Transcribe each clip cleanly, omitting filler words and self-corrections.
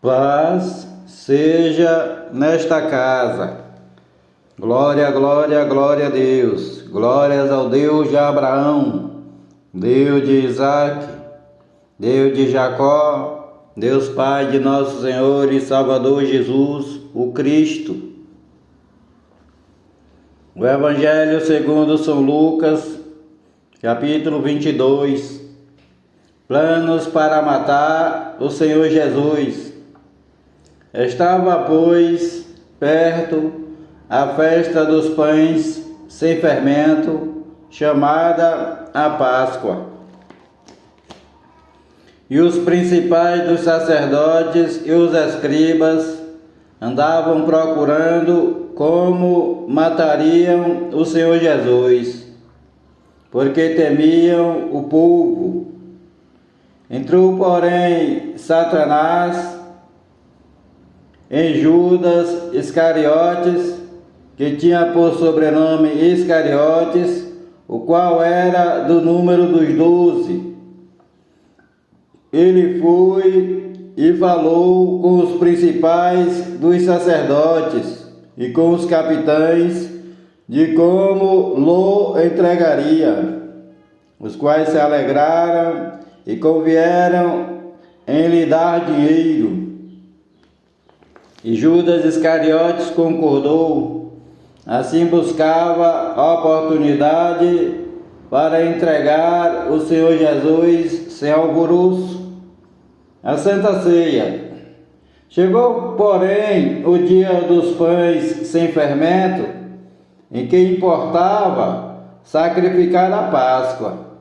Paz seja nesta casa. Glória, glória, glória a Deus. Glórias ao Deus de Abraão, Deus de Isaac, Deus de Jacó, Deus Pai de nosso Senhor e Salvador Jesus, o Cristo. O Evangelho segundo São Lucas, capítulo 22. Planos para matar o Senhor Jesus. Estava, pois, perto a festa dos pães sem fermento, chamada a Páscoa. E os principais dos sacerdotes e os escribas andavam procurando como matariam o Senhor Jesus, porque temiam o povo. Entrou, porém, Satanás em Judas Iscariotes, que tinha por sobrenome Iscariotes, o qual era do número dos 12. Ele foi e falou com os principais dos sacerdotes e com os capitães de como lo entregaria, os quais se alegraram e convieram em lhe dar dinheiro. E Judas Iscariotes concordou, assim buscava a oportunidade para entregar o Senhor Jesus sem alvoroço. A Santa Ceia. Chegou, porém, o dia dos pães sem fermento, em que importava sacrificar a Páscoa.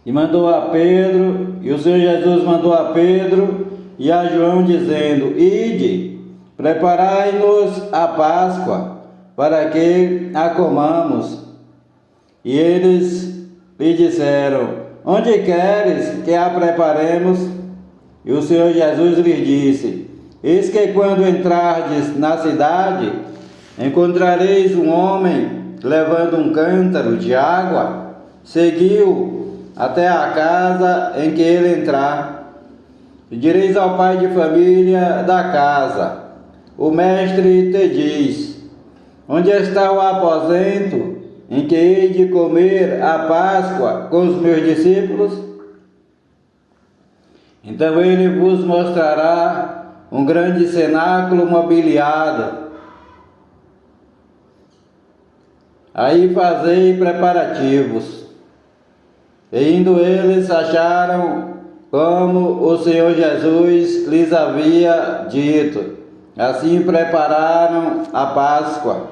E o Senhor Jesus mandou a Pedro e a João, dizendo: Ide, preparai-nos a Páscoa, para que a comamos. E eles lhe disseram: Onde queres que a preparemos? E o Senhor Jesus lhes disse: Eis que quando entrardes na cidade, encontrareis um homem levando um cântaro de água. Segui-o até a casa em que ele entrar. E direis ao pai de família da casa: O mestre te diz: Onde está o aposento em que hei de comer a Páscoa com os meus discípulos? Então ele vos mostrará um grande cenáculo mobiliado. Aí fazei preparativos. E indo eles, acharam como o Senhor Jesus lhes havia dito. Assim prepararam a Páscoa.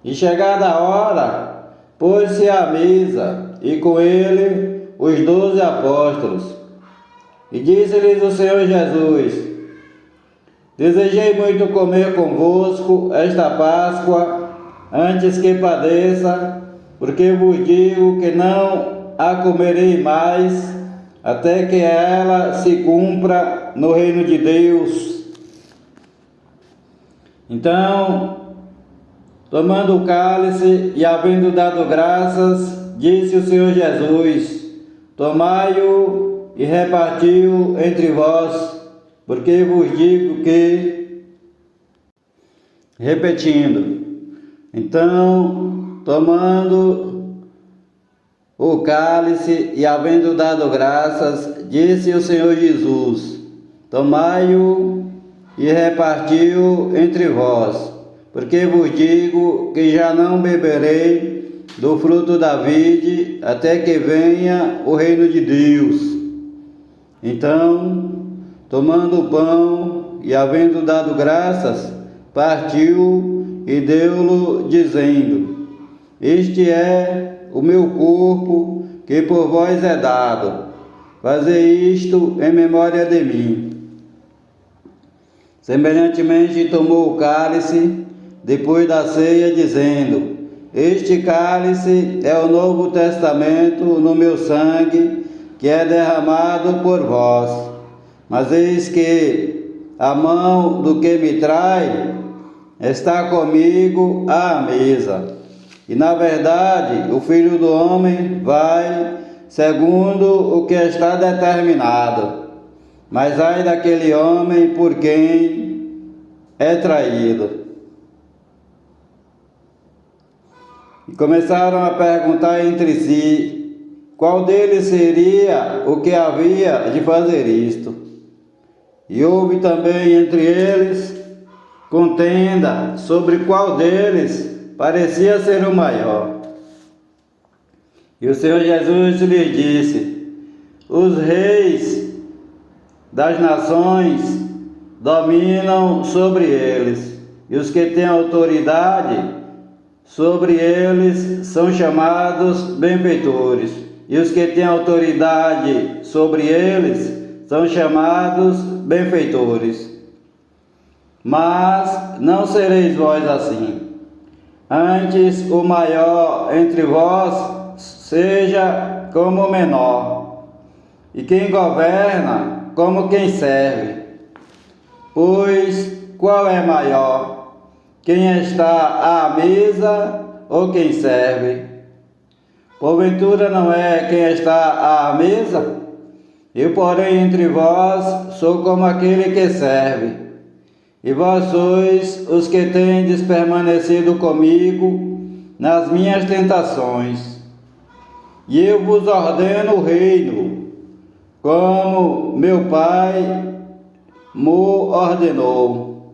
E chegada a hora, pôs-se à mesa, e com ele os 12 apóstolos. E disse-lhes o Senhor Jesus: Desejei muito comer convosco esta Páscoa, antes que padeça, porque vos digo que não a comerei mais, até que ela se cumpra no reino de Deus. Então, tomando o cálice e havendo dado graças, disse o Senhor Jesus: Tomai-o e reparti-o entre vós, porque vos digo que, repetindo, então, tomando o cálice e havendo dado graças, disse o Senhor Jesus: Tomai-o e reparti-o entre vós, porque vos digo que já não beberei do fruto da vide, até que venha o reino de Deus. Então, tomando o pão e havendo dado graças, partiu e deu-lo, dizendo: Este é o meu corpo, que por vós é dado. Fazei isto em memória de mim. Semelhantemente tomou o cálice, depois da ceia, dizendo: Este cálice é o novo testamento no meu sangue, que é derramado por vós. Mas eis que a mão do que me trai está comigo à mesa. E na verdade, o Filho do Homem vai segundo o que está determinado. mas ai daquele homem por quem é traído. E começaram a perguntar entre si qual deles seria o que havia de fazer isto. E houve também entre eles contenda sobre qual deles parecia ser o maior. E o Senhor Jesus lhes disse: os reis das nações dominam sobre eles, e os que têm autoridade sobre eles são chamados benfeitores, e os que têm autoridade sobre eles são chamados benfeitores. Mas não sereis vós assim. Antes o maior entre vós seja como o menor, e quem governa como quem serve. Pois qual é maior? Quem está à mesa ou quem serve? Porventura não é quem está à mesa? Eu, porém, entre vós sou como aquele que serve. E vós sois os que tendes permanecido comigo nas minhas tentações. E eu vos ordeno o reino, como meu Pai mo ordenou,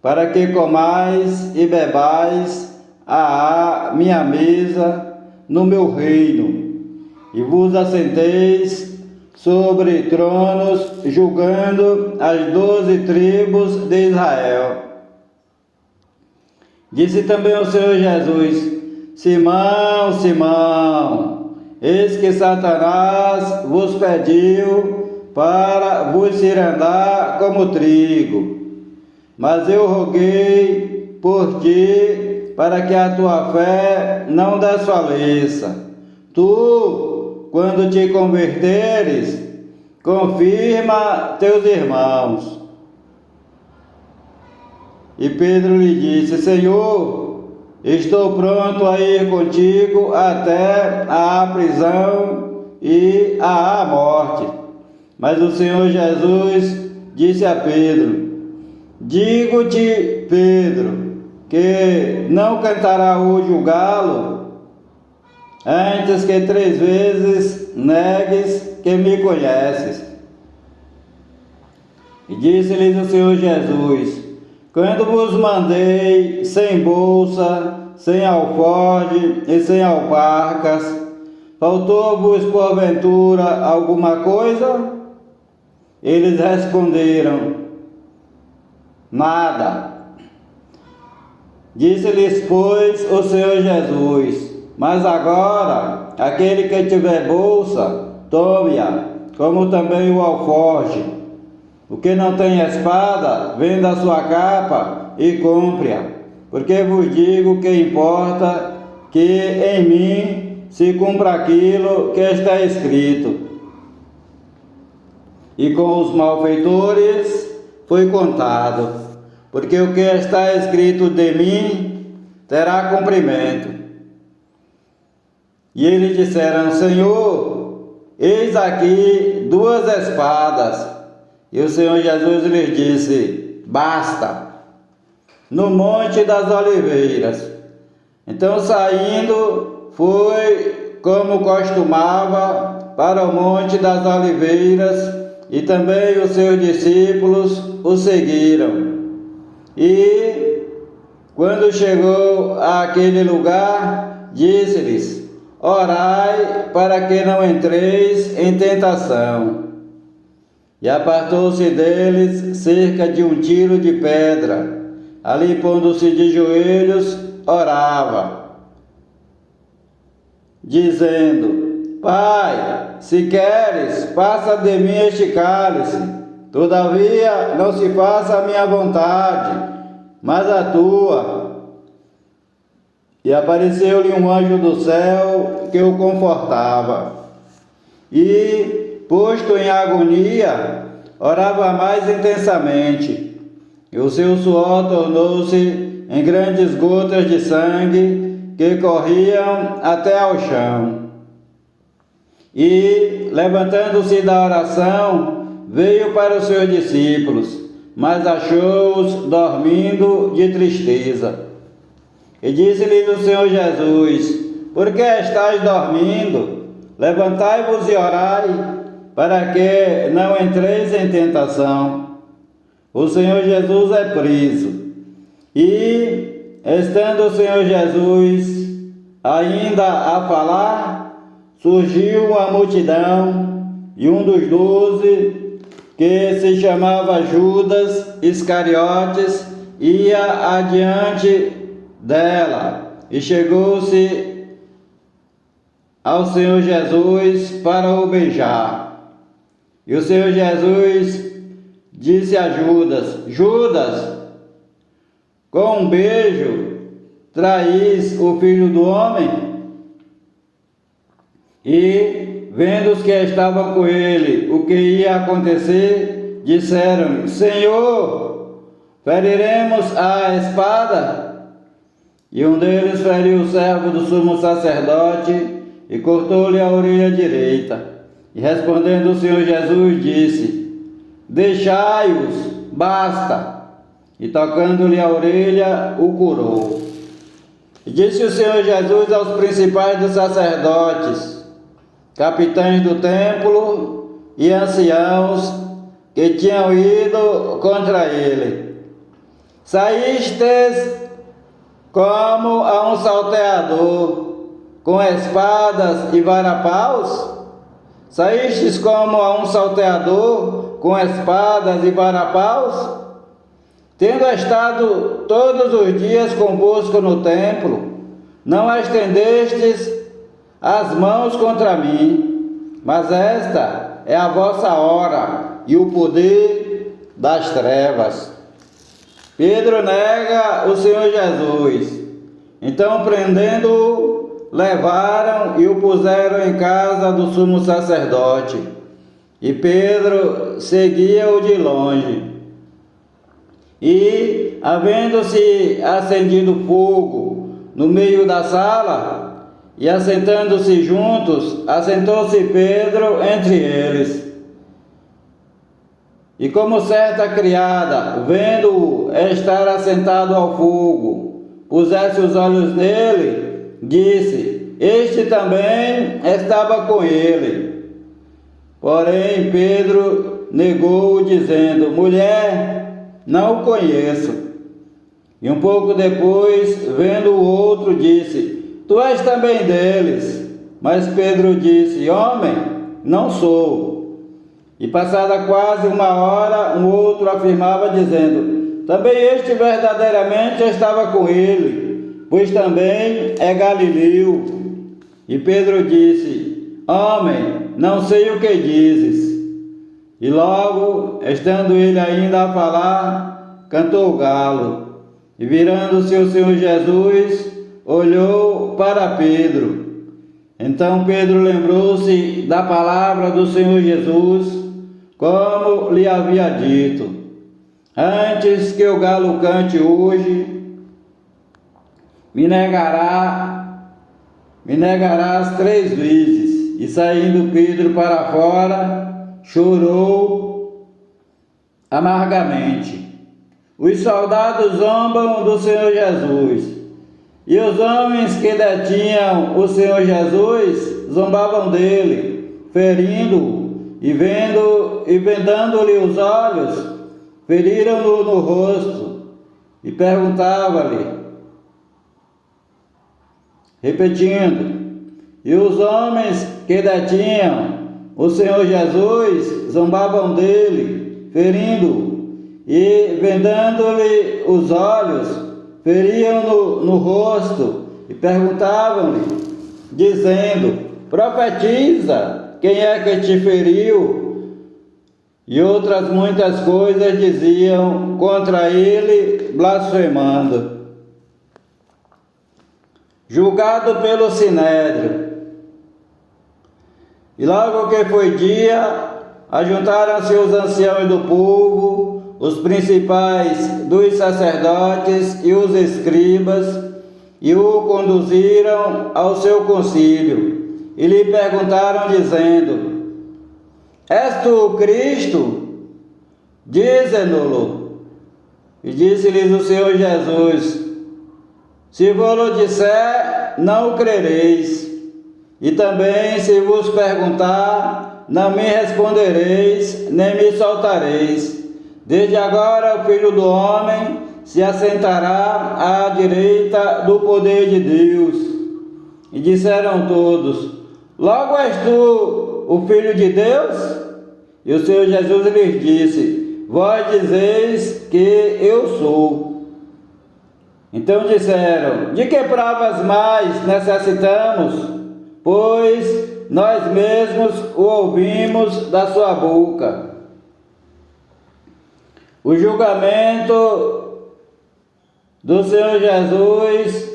para que comais e bebais à minha mesa no meu reino, e vos assenteis sobre tronos, julgando as 12 tribos de Israel. Disse também o Senhor Jesus: Simão, Simão, eis que Satanás vos pediu para vos cirandar como trigo, mas eu roguei por ti para que a tua fé não desfaleça. Tu, quando te converteres, confirma teus irmãos. E Pedro lhe disse: Senhor, estou pronto a ir contigo até a prisão e à morte. Mas o Senhor Jesus disse a Pedro: digo-te, Pedro, que não cantará hoje o galo, antes que 3 vezes negues que me conheces. E disse-lhes o Senhor Jesus: quando vos mandei sem bolsa, sem alforje e sem alparcas, faltou-vos porventura alguma coisa? Eles responderam: nada. Disse-lhes, pois, o Senhor Jesus: mas agora, aquele que tiver bolsa, tome-a, como também o alforje. O que não tem espada, venda a sua capa e compre-a, porque vos digo que importa que em mim se cumpra aquilo que está escrito. E com os malfeitores foi contado, porque o que está escrito de mim terá cumprimento. E eles disseram: Senhor, eis aqui 2 espadas. E o Senhor Jesus lhes disse: basta. No Monte das Oliveiras. Então, saindo, foi como costumava para o Monte das Oliveiras, e também os seus discípulos o seguiram. E, quando chegou àquele lugar, disse-lhes: orai para que não entreis em tentação. E apartou-se deles cerca de 1 tiro de pedra. Ali, pondo-se de joelhos, orava, dizendo: Pai, se queres, passa de mim este cálice. Todavia, não se faça a minha vontade, mas a tua. E apareceu-lhe um anjo do céu que o confortava. E, posto em agonia, orava mais intensamente. E o seu suor tornou-se em grandes gotas de sangue que corriam até ao chão. E, levantando-se da oração, veio para os seus discípulos, mas achou-os dormindo de tristeza. E disse-lhes o Senhor Jesus: por que estáis dormindo? Levantai-vos e orai, para que não entreis em tentação. O Senhor Jesus é preso. E, estando o Senhor Jesus ainda a falar, surgiu uma multidão, e um dos 12, que se chamava Judas Iscariotes, ia adiante dela, e chegou-se ao Senhor Jesus para o beijar. E o Senhor Jesus disse a Judas: Judas, com um beijo traís o Filho do Homem? E, vendo os que estavam com ele o que ia acontecer, disseram-lhe: Senhor, feriremos a espada? E um deles feriu o servo do sumo sacerdote e cortou-lhe a orelha direita. E respondendo o Senhor Jesus disse: deixai-os, basta. E tocando-lhe a orelha, o curou. E disse o Senhor Jesus aos principais dos sacerdotes, capitães do templo e anciãos que tinham ido contra ele: saístes como a um salteador com espadas e varapaus? Saístes como a um salteador com espadas e varapaus? Tendo estado todos os dias convosco no templo, não estendestes as mãos contra mim, mas esta é a vossa hora e o poder das trevas. Pedro nega o Senhor Jesus. Então, prendendo-o, levaram e o puseram em casa do sumo sacerdote. E Pedro seguia-o de longe. E, havendo-se acendido fogo no meio da sala, e assentando-se juntos, assentou-se Pedro entre eles. E como certa criada, vendo-o estar assentado ao fogo, pusesse os olhos nele, disse: este também estava com ele. Porém Pedro negou, dizendo: mulher, não o conheço. E um pouco depois, vendo o outro, disse: tu és também deles. Mas Pedro disse: homem, não sou. E passada quase uma hora, um outro afirmava, dizendo: também este verdadeiramente estava com ele, pois também é galileu. E Pedro disse: homem, não sei o que dizes. E logo, estando ele ainda a falar, cantou o galo. E virando-se o Senhor Jesus, olhou para Pedro. Então Pedro lembrou-se da palavra do Senhor Jesus, como lhe havia dito: antes que o galo cante hoje, me negarás 3 vezes. E saindo Pedro para fora, chorou amargamente. Os soldados zombam do Senhor Jesus, e os homens que detinham o Senhor Jesus zombavam dele, ferindo-o, e vendando-lhe os olhos, feriram-no no rosto, e perguntava-lhe, repetindo: e os homens que detinham o Senhor Jesus zombavam dele, ferindo-o, e vendando-lhe os olhos, feriam-no no rosto, e perguntavam-lhe, dizendo: profetiza, quem é que te feriu? E outras muitas coisas diziam contra ele, blasfemando. Julgado pelo Sinédrio. E logo que foi dia, ajuntaram-se os anciãos do povo, os principais dos sacerdotes e os escribas, e o conduziram ao seu concílio, e lhe perguntaram, dizendo: és tu o Cristo? Dize-no-lo. E disse-lhes o Senhor Jesus: se vos disser, não o crereis. E também, se vos perguntar, não me respondereis, nem me soltareis. Desde agora o Filho do Homem se assentará à direita do poder de Deus. E disseram todos: logo és tu o Filho de Deus? E o Senhor Jesus lhes disse: vós dizeis que eu sou. Então disseram: de que provas mais necessitamos? Pois nós mesmos o ouvimos da sua boca. O julgamento do Senhor Jesus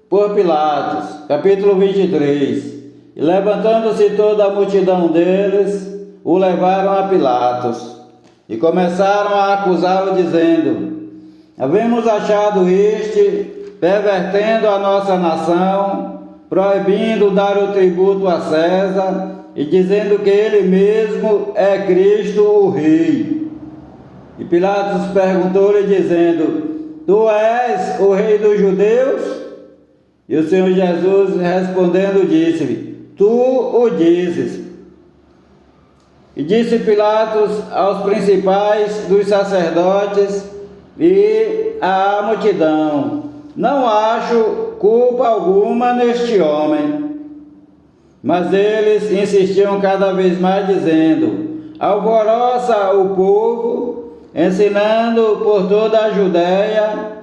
por Pilatos, capítulo 23. E levantando-se toda a multidão deles, o levaram a Pilatos e começaram a acusá-lo, dizendo: havemos achado este pervertendo a nossa nação, proibindo dar o tributo a César e dizendo que ele mesmo é Cristo o Rei. E Pilatos perguntou-lhe, dizendo: tu és o Rei dos judeus? E o Senhor Jesus respondendo disse-lhe: tu o dizes. E disse Pilatos aos principais dos sacerdotes e à multidão: não acho culpa alguma neste homem. Mas eles insistiam cada vez mais, dizendo: alvoroça o povo, ensinando por toda a Judéia,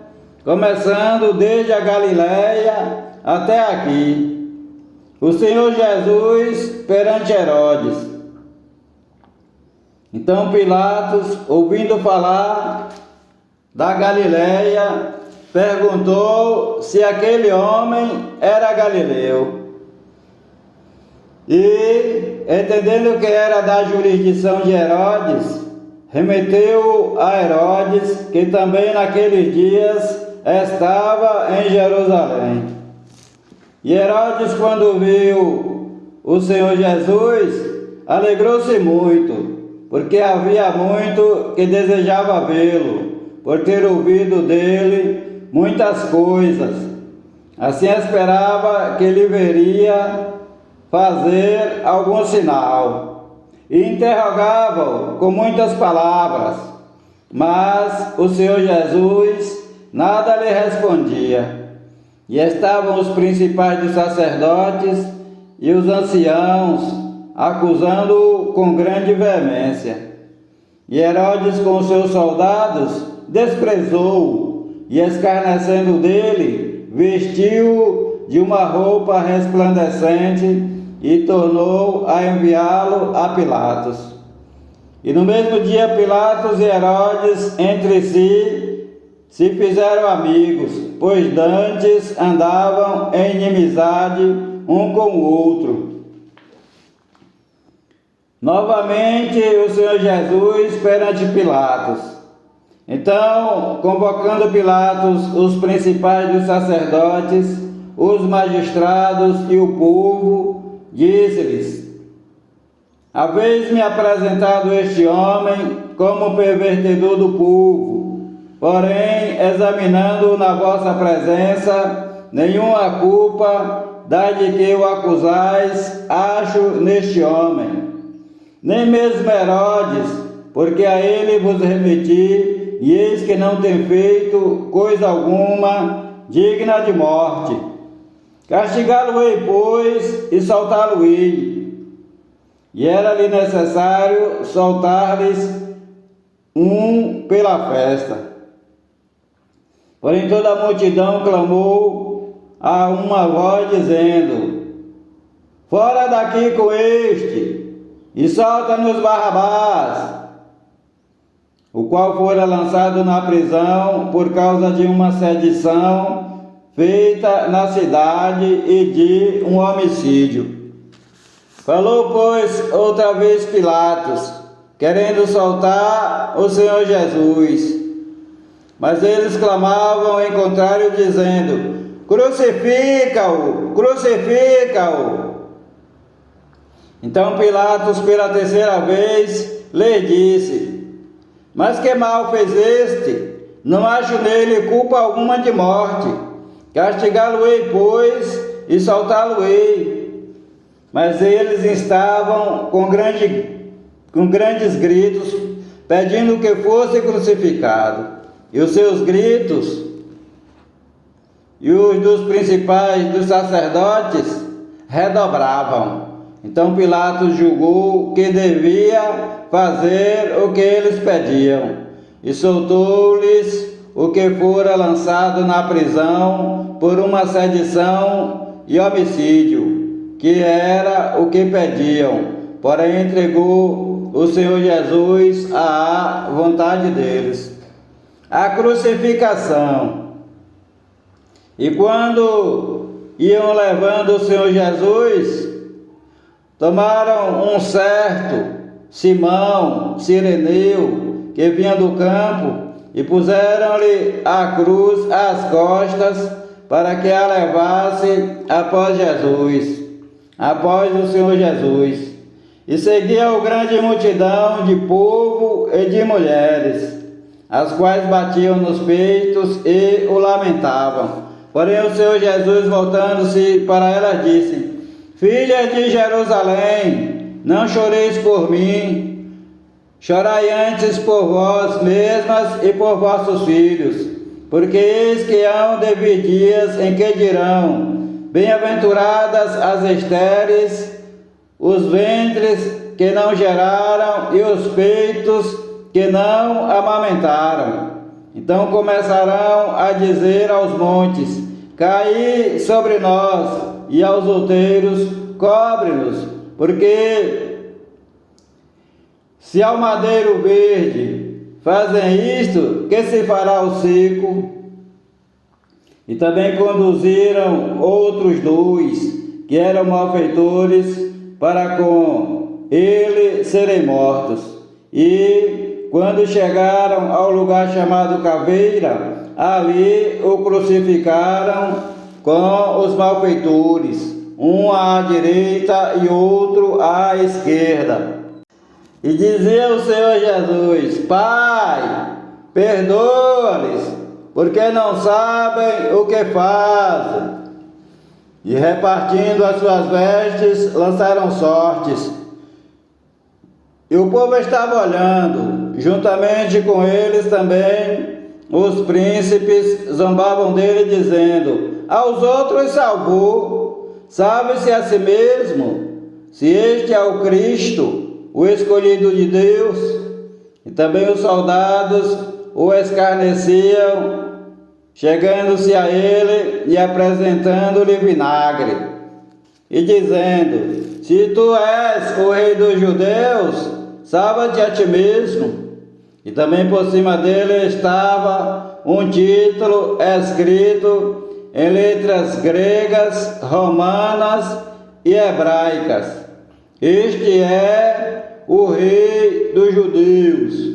começando desde a Galiléia até aqui. O Senhor Jesus perante Herodes. Então Pilatos, ouvindo falar da Galiléia, perguntou se aquele homem era galileu. E, entendendo que era da jurisdição de Herodes, remeteu a Herodes, que também naqueles dias estava em Jerusalém. E Herodes, quando viu o Senhor Jesus, alegrou-se muito, porque havia muito que desejava vê-lo, por ter ouvido dele muitas coisas. Assim esperava que ele veria fazer algum sinal. E interrogava-o com muitas palavras, mas o Senhor Jesus nada lhe respondia. E estavam os principais dos sacerdotes e os anciãos acusando-o com grande veemência. E Herodes com os seus soldados desprezou-o e, escarnecendo dele, vestiu-o de uma roupa resplandecente e tornou a enviá-lo a Pilatos. E no mesmo dia Pilatos e Herodes entre si se fizeram amigos, pois dantes andavam em inimizade um com o outro. Novamente o Senhor Jesus perante Pilatos. Então, convocando Pilatos os principais dos sacerdotes, os magistrados e o povo, disse-lhes: haveis-me apresentado este homem como pervertedor do povo, porém, examinando-o na vossa presença, nenhuma culpa da de que o acusais acho neste homem, nem mesmo Herodes, porque a ele vos remeti, e eis que não tem feito coisa alguma digna de morte. Castigá-lo-ei, pois, e soltá-lo-ei. E era-lhe necessário soltar-lhes um pela festa. Porém toda a multidão clamou a uma voz, dizendo: fora daqui com este, e solta-nos Barrabás, o qual fora lançado na prisão por causa de uma sedição feita na cidade e de um homicídio. Falou, pois, outra vez Pilatos, querendo soltar o Senhor Jesus. Mas eles clamavam em contrário, dizendo: crucifica-o, crucifica-o. Então Pilatos, pela terceira vez, lhe disse: Mas que mal fez este? Não acho nele culpa alguma de morte. Castigá-lo-ei, pois, e soltá-lo-ei. Mas eles estavam com grandes gritos, pedindo que fosse crucificado. E os seus gritos e os dos principais dos sacerdotes redobravam. Então Pilatos julgou que devia fazer o que eles pediam, e soltou-lhes o que fora lançado na prisão por uma sedição e homicídio, que era o que pediam, porém entregou o Senhor Jesus à vontade deles. A crucificação. E quando iam levando o Senhor Jesus, tomaram um certo Simão Cireneu, que vinha do campo, e puseram-lhe a cruz às costas, para que a levasse após o Senhor Jesus. E seguia o grande multidão de povo e de mulheres, as quais batiam nos peitos e o lamentavam. Porém o Senhor Jesus, voltando-se para elas, disse: Filhas de Jerusalém, não choreis por mim, chorai antes por vós mesmas e por vossos filhos, porque eis que hão de vir dias em que dirão: bem-aventuradas as estéreis, os ventres que não geraram e os peitos que não amamentaram. Então começarão a dizer aos montes: caí sobre nós, e aos outeiros: cobre-nos, porque se ao madeiro verde fazem isto, que se fará o seco? E também conduziram outros dois, que eram malfeitores, para com ele serem mortos. E quando chegaram ao lugar chamado Caveira, ali o crucificaram com os malfeitores, um à direita e outro à esquerda. E dizia o Senhor Jesus: Pai, perdoa-lhes, porque não sabem o que fazem. E repartindo as suas vestes, lançaram sortes. E o povo estava olhando, juntamente com eles também os príncipes zombavam dele, dizendo: aos outros salvou, salve-se a si mesmo, se este é o Cristo, o escolhido de Deus. E também os soldados o escarneciam, chegando-se a ele e apresentando-lhe vinagre, e dizendo: se tu és o rei dos judeus, salva-te a ti mesmo. E também por cima dele estava um título escrito em letras gregas, romanas e hebraicas: este é o rei dos judeus.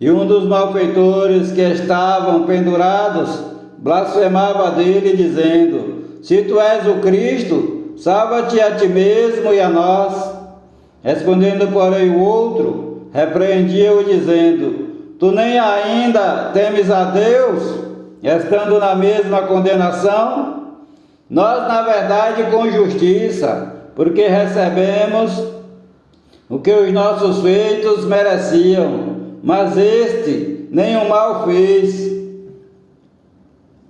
E um dos malfeitores que estavam pendurados blasfemava dele, dizendo: se tu és o Cristo, salva-te a ti mesmo e a nós. Respondendo, porém, o outro repreendia-o, dizendo: tu nem ainda temes a Deus, estando na mesma condenação? Nós, na verdade, com justiça, porque recebemos o que os nossos feitos mereciam, mas este nenhum mal fez.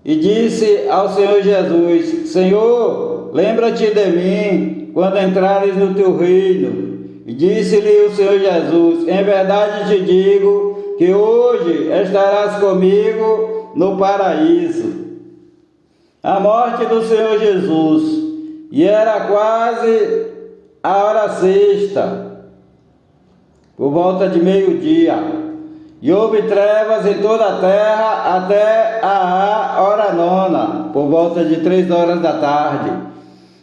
E disse ao Senhor Jesus: Senhor, lembra-te de mim quando entrares no teu reino. E disse-lhe o Senhor Jesus: em verdade te digo que hoje estarás comigo no paraíso. A morte do Senhor Jesus, e era quase a hora sexta, por volta de meio-dia, e houve trevas em toda a terra até a hora nona, por volta de 3 horas da tarde.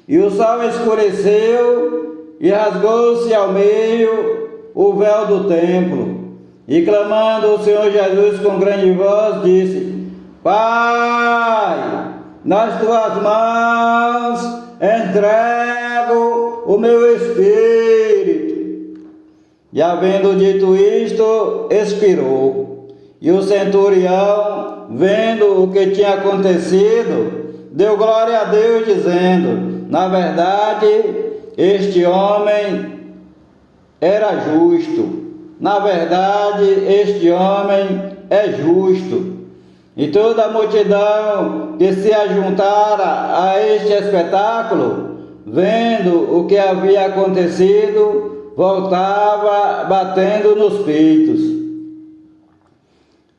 E o sol escureceu e rasgou-se ao meio o véu do templo. E clamando o Senhor Jesus com grande voz, disse: Pai, nas tuas mãos entrego o meu espírito. E havendo dito isto, expirou. E o centurião, vendo o que tinha acontecido, deu glória a Deus, dizendo: na verdade, este homem era justo. Na verdade, este homem é justo. E toda a multidão que se ajuntara a este espetáculo, vendo o que havia acontecido, voltava batendo nos peitos.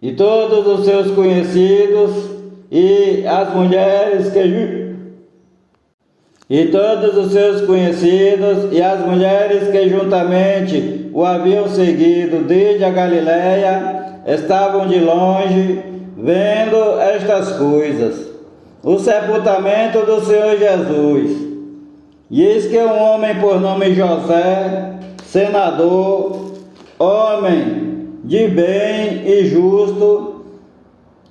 E todos os seus conhecidos e as mulheres que juntamente o haviam seguido desde a Galileia estavam de longe, vendo estas coisas, o sepultamento do Senhor Jesus. E eis que um homem por nome José, senador, homem de bem e justo,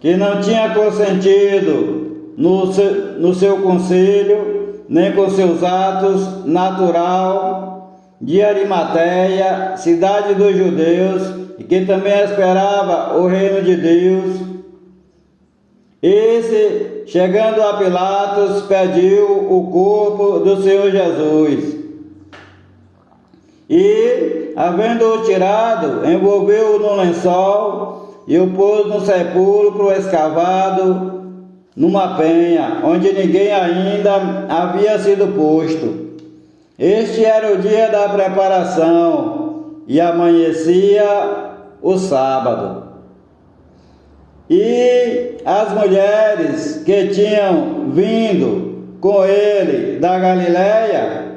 que não tinha consentido no seu conselho, nem com seus atos, natural de Arimateia, cidade dos judeus, e que também esperava o reino de Deus. Esse, chegando a Pilatos, pediu o corpo do Senhor Jesus. E, havendo-o tirado, envolveu-o num lençol e o pôs no sepulcro escavado numa penha, onde ninguém ainda havia sido posto. Este era o dia da preparação, e amanhecia o sábado. E as mulheres que tinham vindo com ele da Galileia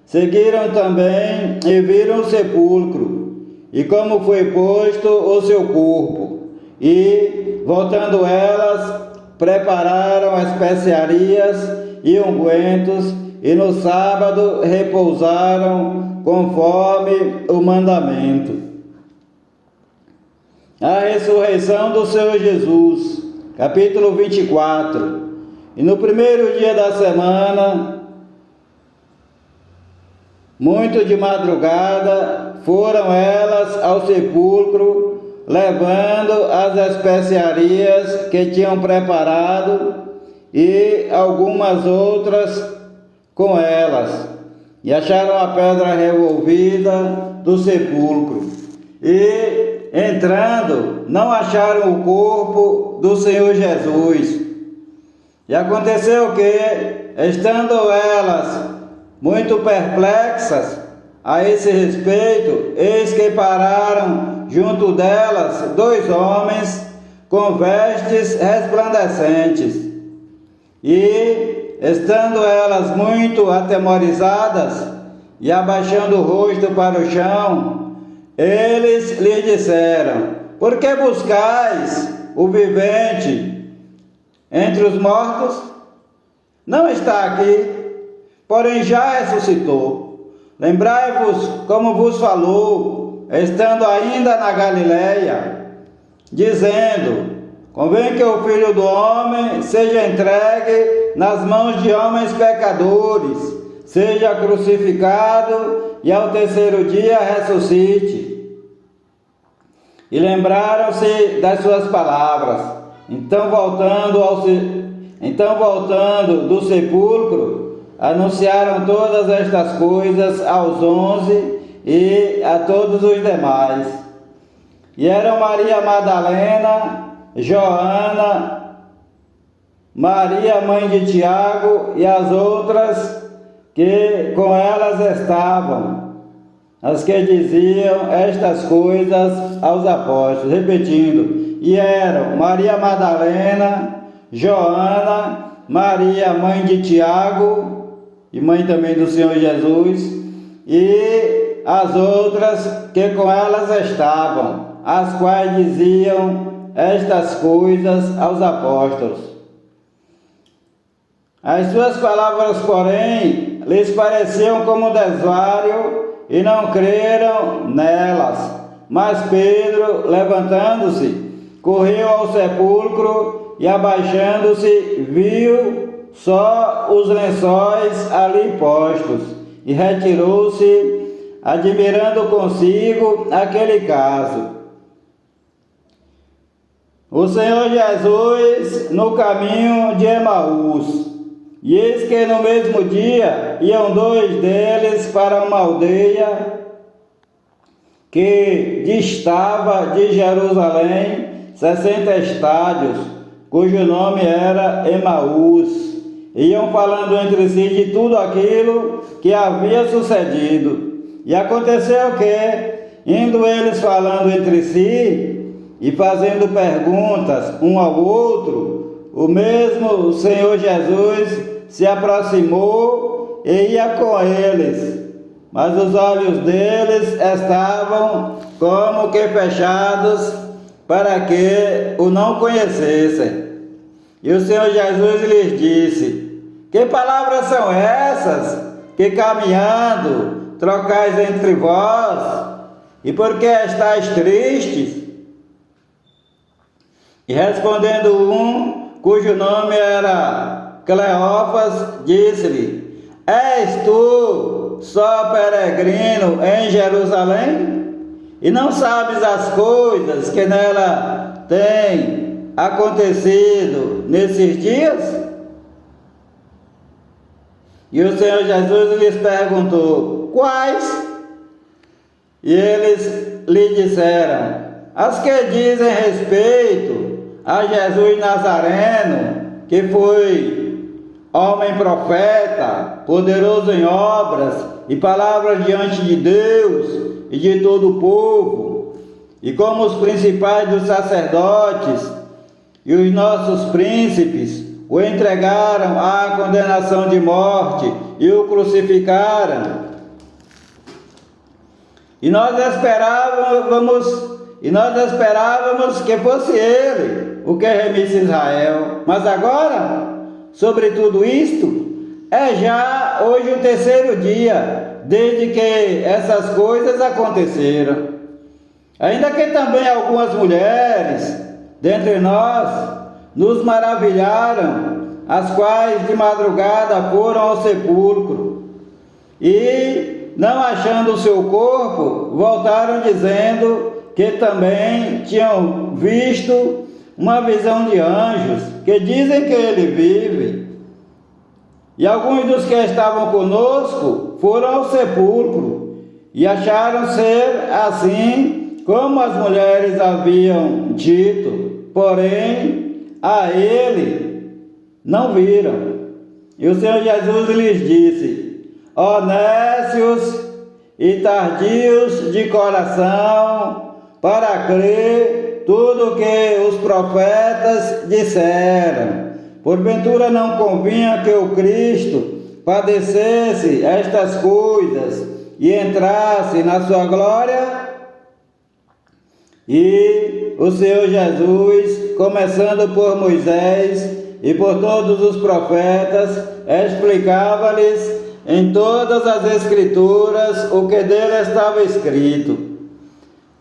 seguiram também e viram o sepulcro, e como foi posto o seu corpo. E, voltando elas, prepararam especiarias e ungüentos, e no sábado repousaram conforme o mandamento. A ressurreição do Senhor Jesus, capítulo 24. E no primeiro dia da semana, muito de madrugada, foram elas ao sepulcro, levando as especiarias que tinham preparado e algumas outras com elas, e acharam a pedra revolvida do sepulcro. E, entrando, não acharam o corpo do Senhor Jesus. E aconteceu que, estando elas muito perplexas a esse respeito, eis que pararam junto delas 2 homens com vestes resplandecentes. E, estando elas muito atemorizadas e abaixando o rosto para o chão, eles lhe disseram: por que buscais o vivente entre os mortos? Não está aqui, porém já ressuscitou. Lembrai-vos como vos falou, estando ainda na Galileia, dizendo: convém que o Filho do Homem seja entregue nas mãos de homens pecadores, seja crucificado e ao terceiro dia ressuscite. E lembraram-se das suas palavras. Então voltando do sepulcro, anunciaram todas estas coisas aos 11 e a todos os demais. E eram Maria Madalena, Joana, Maria, mãe de Tiago, e as outras que com elas estavam, as que diziam estas coisas aos apóstolos, repetindo. E eram Maria Madalena, Joana, Maria, mãe de Tiago, e mãe também do Senhor Jesus, e as outras que com elas estavam, as quais diziam estas coisas aos apóstolos. As suas palavras, porém, lhes pareciam como desvario, e não creram nelas. Mas Pedro, levantando-se, correu ao sepulcro e, abaixando-se, viu só os lençóis ali postos, e retirou-se admirando consigo aquele caso. O Senhor Jesus no caminho de Emaús. E eis que no mesmo dia iam dois deles para uma aldeia que distava de Jerusalém 60 estádios, cujo nome era Emaús. Iam falando entre si de tudo aquilo que havia sucedido. E aconteceu que, indo eles falando entre si e fazendo perguntas um ao outro, o mesmo Senhor Jesus se aproximou e ia com eles, mas os olhos deles estavam como que fechados para que o não conhecessem. E o Senhor Jesus lhes disse: que palavras são essas que caminhando trocais entre vós? E por que estáis tristes? E respondendo um, cujo nome era Cleófas, disse-lhe: és tu só peregrino em Jerusalém? E não sabes as coisas que nela têm acontecido nesses dias? E o Senhor Jesus lhes perguntou: quais? E eles lhe disseram: as que dizem respeito a Jesus Nazareno, que foi homem profeta, poderoso em obras e palavras diante de Deus e de todo o povo, e como os principais dos sacerdotes e os nossos príncipes o entregaram à condenação de morte e o crucificaram. E nós esperávamos que fosse ele o que remisse Israel. Mas agora, sobre tudo isto, é já hoje o terceiro dia desde que essas coisas aconteceram. Ainda que também algumas mulheres dentre nós nos maravilharam, as quais de madrugada foram ao sepulcro e, não achando o seu corpo, voltaram dizendo que também tinham visto uma visão de anjos, que dizem que ele vive. E alguns dos que estavam conosco foram ao sepulcro e acharam ser assim como as mulheres haviam dito, porém a ele não viram. E o Senhor Jesus lhes disse: ó nécios e tardios de coração, para crer tudo o que os profetas disseram. Porventura não convinha que o Cristo padecesse estas coisas e entrasse na sua glória? E o Senhor Jesus, começando por Moisés e por todos os profetas, explicava-lhes em todas as Escrituras o que dele estava escrito.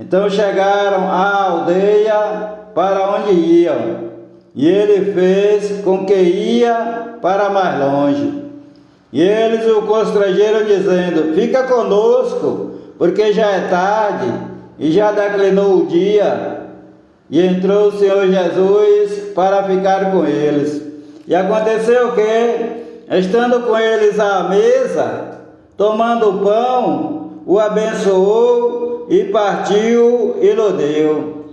Então chegaram à aldeia para onde iam, e ele fez com que ia para mais longe. E eles o constrangeram, dizendo: fica conosco, porque já é tarde e já declinou o dia. E entrou o Senhor Jesus para ficar com eles. E aconteceu que, estando com eles à mesa, tomando o pão, o abençoou e partiu e lhe deu.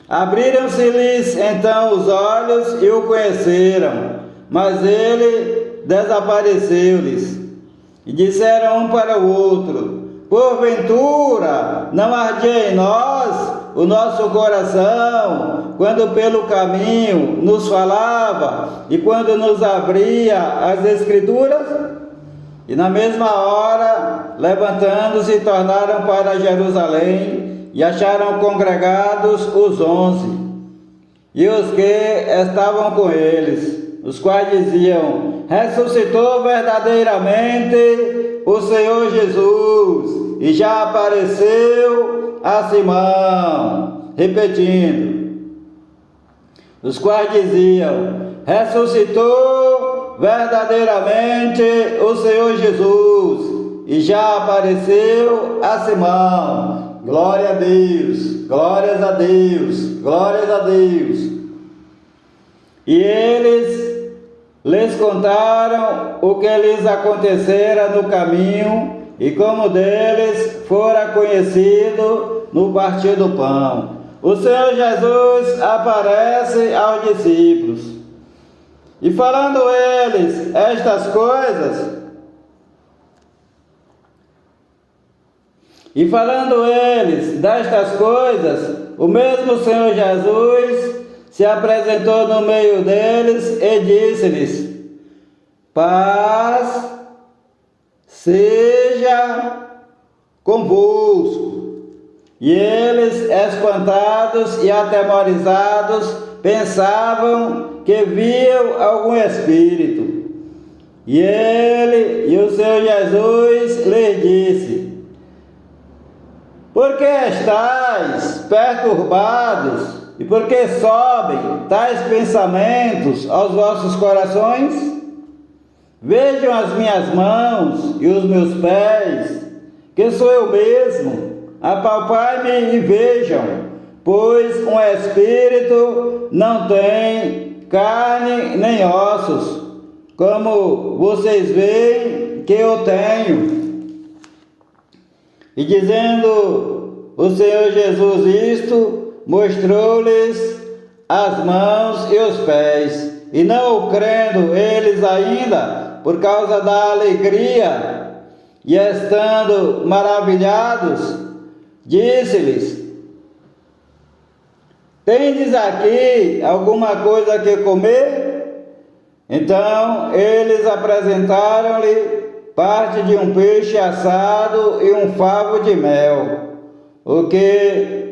Abriram-se-lhes então os olhos e o conheceram, mas ele desapareceu-lhes. E disseram um para o outro: porventura não ardia em nós o nosso coração, quando pelo caminho nos falava e quando nos abria as Escrituras? E na mesma hora, levantando-se, tornaram para Jerusalém e acharam congregados os 11 e os que estavam com eles, os quais diziam: ressuscitou verdadeiramente o Senhor Jesus e já apareceu a Simão. Repetindo, os quais diziam: ressuscitou verdadeiramente o Senhor Jesus e já apareceu a Simão. Glória a Deus, glórias a Deus, glórias a Deus. E eles lhes contaram o que lhes acontecera no caminho e como deles fora conhecido no partir do pão. O Senhor Jesus aparece aos discípulos e falando eles estas coisas, destas coisas, o mesmo Senhor Jesus se apresentou no meio deles e disse-lhes: paz seja convosco. E eles, espantados e atemorizados, pensavam que viam algum espírito. E o Senhor Jesus lhes disse: por que estáis perturbados? E por que sobem tais pensamentos aos vossos corações? Vejam as minhas mãos e os meus pés, que sou eu mesmo. Apalpai-me e vejam, pois um espírito não tem carne nem ossos, como vocês veem que eu tenho. E dizendo o Senhor Jesus isto, mostrou-lhes as mãos e os pés, e não crendo eles ainda, por causa da alegria, e estando maravilhados, disse-lhes: tendes aqui alguma coisa que comer? Então eles apresentaram-lhe parte de um peixe assado e um favo de mel, o que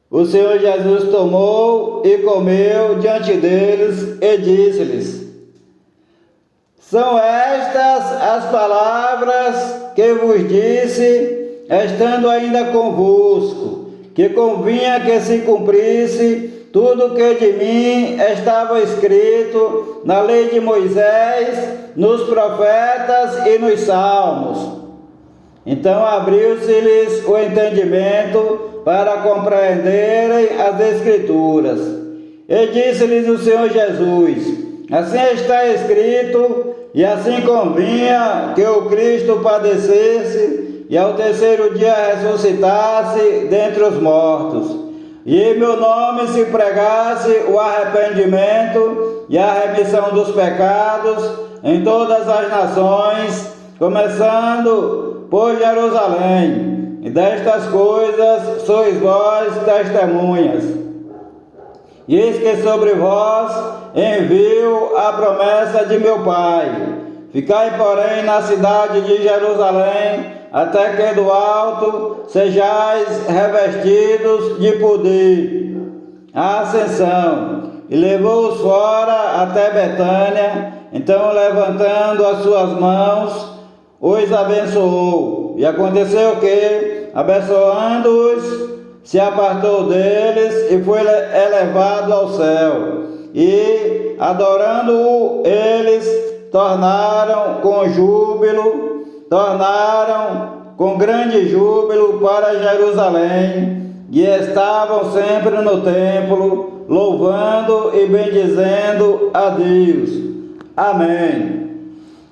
o Senhor Jesus tomou e comeu diante deles e disse-lhes: são estas as palavras que vos disse, estando ainda convosco, que convinha que se cumprisse tudo que de mim estava escrito na lei de Moisés, nos profetas e nos salmos. Então abriu-se-lhes o entendimento para compreenderem as Escrituras. E disse-lhes o Senhor Jesus: assim está escrito, e assim convinha que o Cristo padecesse e ao terceiro dia ressuscitasse dentre os mortos, e em meu nome se pregasse o arrependimento e a remissão dos pecados em todas as nações, começando por Jerusalém. E destas coisas sois vós testemunhas. E eis que sobre vós envio a promessa de meu Pai. Ficai, porém, na cidade de Jerusalém, até que do alto sejais revestidos de poder. A ascensão. E levou-os fora até Betânia. Então, levantando as suas mãos, os abençoou. E aconteceu que, abençoando-os, se apartou deles e foi elevado ao céu. E, adorando-o, eles tornaram com grande júbilo para Jerusalém, e estavam sempre no templo, louvando e bendizendo a Deus. Amém.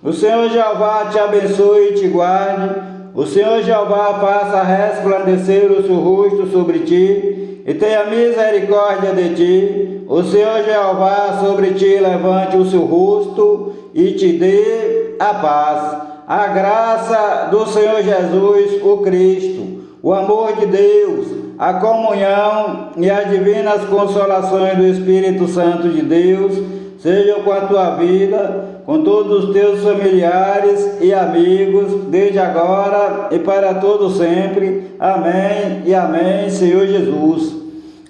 O Senhor Jeová te abençoe e te guarde. O Senhor Jeová faça resplandecer o seu rosto sobre ti e tenha misericórdia de ti. O Senhor Jeová sobre ti levante o seu rosto e te dê a paz. A graça do Senhor Jesus, o Cristo, o amor de Deus, a comunhão e as divinas consolações do Espírito Santo de Deus sejam com a tua vida, com todos os teus familiares e amigos, desde agora e para todo sempre. Amém e amém, Senhor Jesus.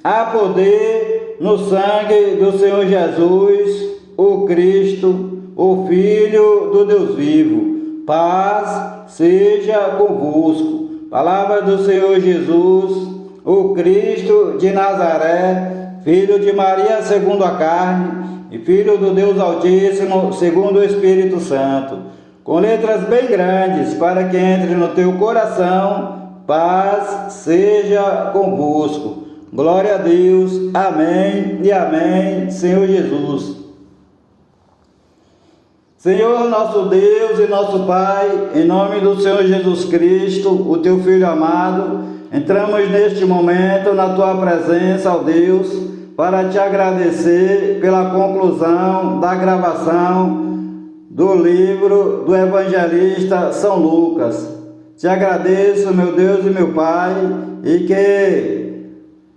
Há poder no sangue do Senhor Jesus, o Cristo, o Filho do Deus vivo. Paz seja convosco. Palavra do Senhor Jesus, o Cristo de Nazaré, Filho de Maria segundo a carne, e Filho do Deus Altíssimo, segundo o Espírito Santo. com letras bem grandes, para que entre no teu coração, paz seja convosco. Glória a Deus, amém e amém, Senhor Jesus. Senhor nosso Deus e nosso Pai, em nome do Senhor Jesus Cristo, o teu Filho amado, entramos neste momento na tua presença, ó Deus, para te agradecer pela conclusão da gravação do livro do evangelista São Lucas. Te agradeço, meu Deus e meu Pai, e que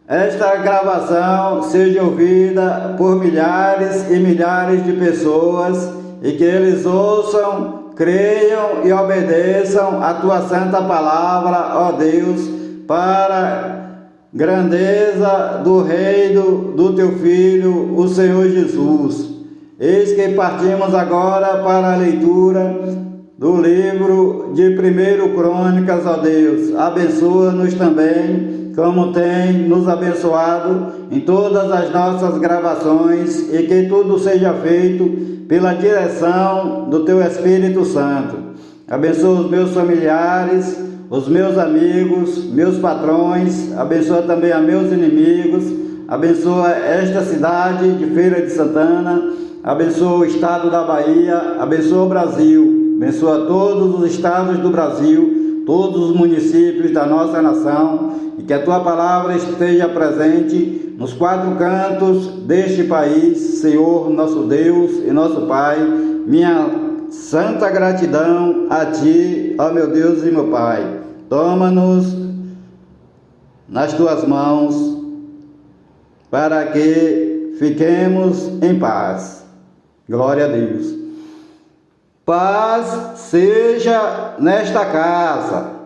esta gravação seja ouvida por milhares e milhares de pessoas e que eles ouçam, creiam e obedeçam a tua santa palavra, ó Deus, para grandeza do reino do teu Filho, o Senhor Jesus. Eis que partimos agora para a leitura do livro de 1 Crônicas, ó Deus. Abençoa-nos também, como tem nos abençoado em todas as nossas gravações, e que tudo seja feito pela direção do teu Espírito Santo. Abençoa os meus familiares, os meus amigos, meus patrões, abençoa também a meus inimigos, abençoa esta cidade de Feira de Santana, abençoa o estado da Bahia, abençoa o Brasil, abençoa todos os estados do Brasil, todos os municípios da nossa nação, e que a tua palavra esteja presente nos quatro cantos deste país, Senhor, nosso Deus e nosso Pai. Minha santa gratidão a ti, ó meu Deus e meu Pai. Toma-nos nas tuas mãos para que fiquemos em paz. Glória a Deus. Paz seja nesta casa.